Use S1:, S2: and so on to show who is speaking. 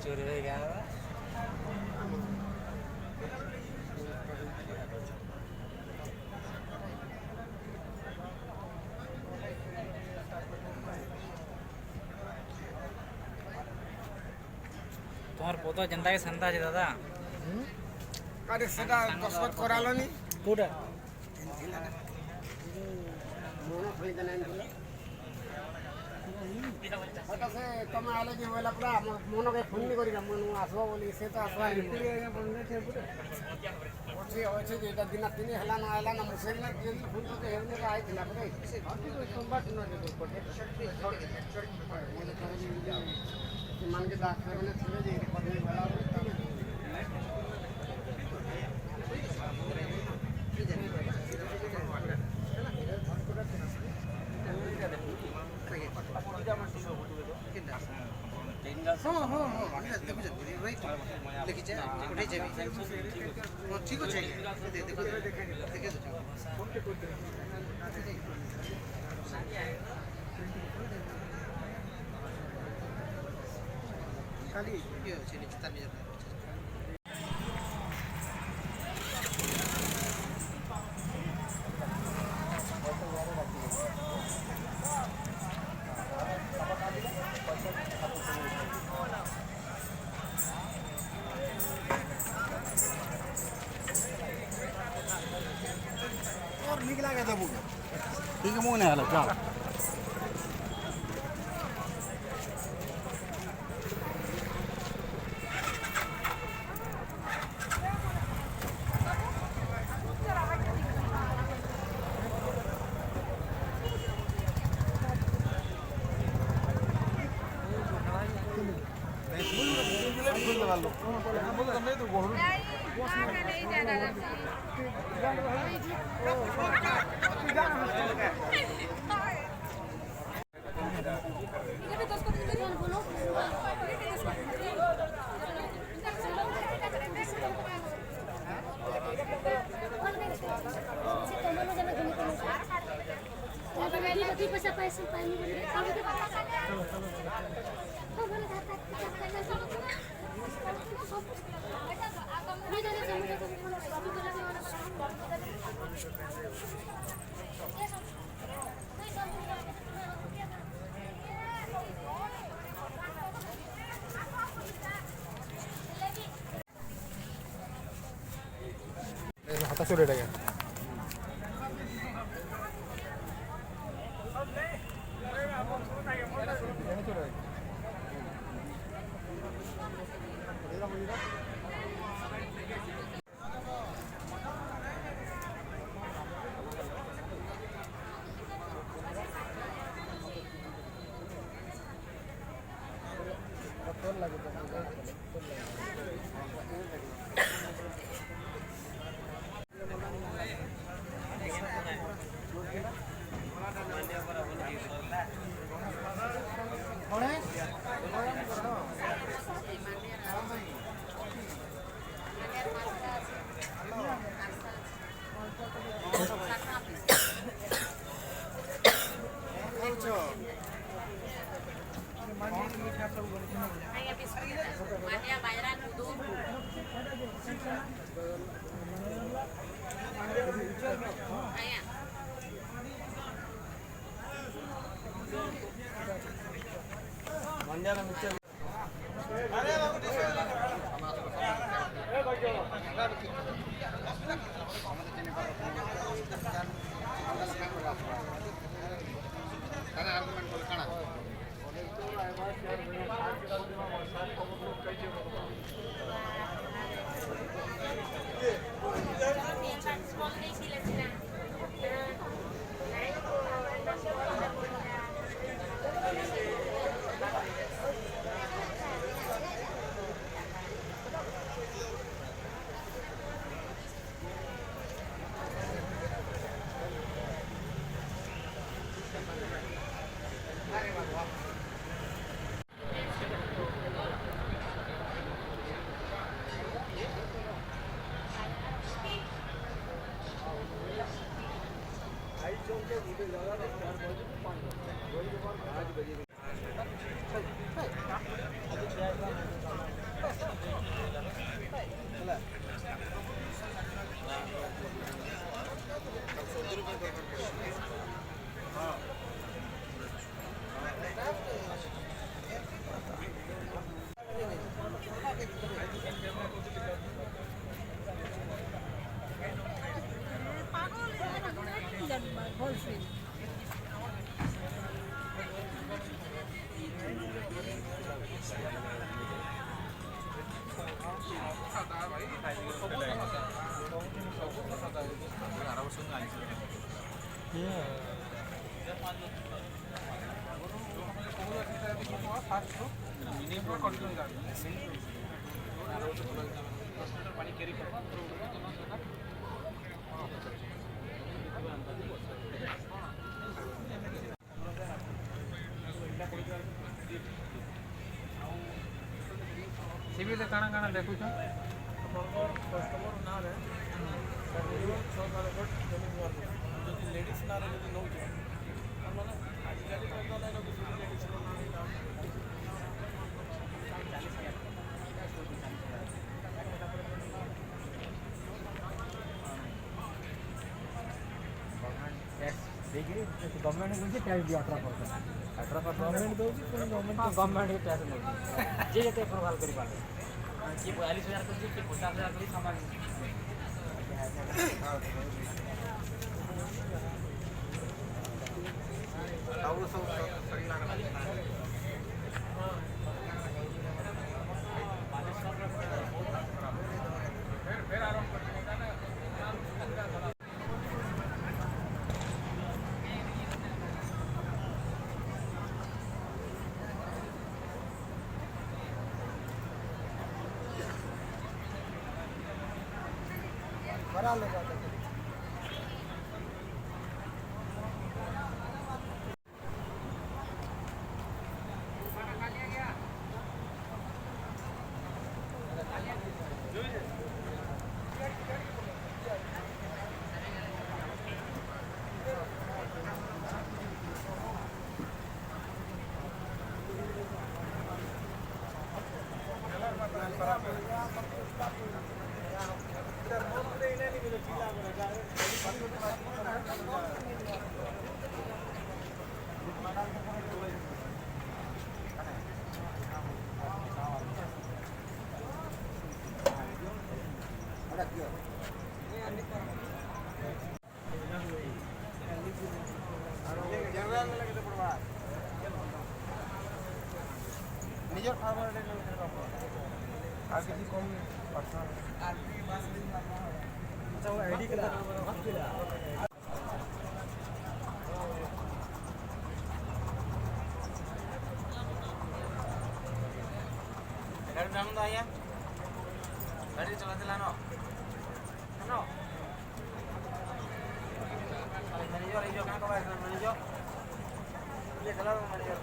S1: चोरी हो गया तुम्हार पोता जनता के संता है दादा
S2: अरे सेटा कसरत करालोनी
S1: कोटा
S2: हटा से तमे आले कि होला पूरा मन के फोन नहीं करिका मन आसबो बोली से तो आसबा नहीं ओछे ओछे जेटा दिन तीन हला ना आला ना मुसेल ना जेल फोन तो हेरने का आइथिला परे सोमवार दिन ने तो पटे मान के दाख करने थोड़े जे पदवी वाला ठीक अच्छे खाली और निकला गया था वो ठीक है मुंह नहीं आला चल हताश हो रहा है आज बजे
S1: ସିଭିଲ୍ କାଣା କାଣା ଦେଖୁଛ?
S2: କଷ୍ଟମର ନାଁରେ ମିନିମମ୍ 6 ଫୁଟ ଜମି ଯଦି ଲେଡ଼ିଜ୍ ନାଁରେ ଯଦି ନେଉଛ ତାମାନେ ଆଜିକାଲି ତ ନାଇଁ ରଖୁଛନ୍ତି ଲେଡ଼ିଜ୍ର
S1: गवर्नमेंट को टैक्स दिया 18% गवर्नमेंट दौर गवर्नमेंट टैक्स नहीं जे जते प्रभाव करी पाले कि 42,000 कर कि 50,000 कर सामान
S2: ଆଉ ସବୁ ସରିଲା बड़ा ले जाता है निजर फार्मर আর কিছু কম পার্সোনাল আচ্ছা ও আইডি কেটা গাড়ি নাম দাও আয়া গাড়ি চালাতে লানো নো ম্যানেজার এই যে কানা কবা ম্যানেজার ये খেলা ম্যানেজার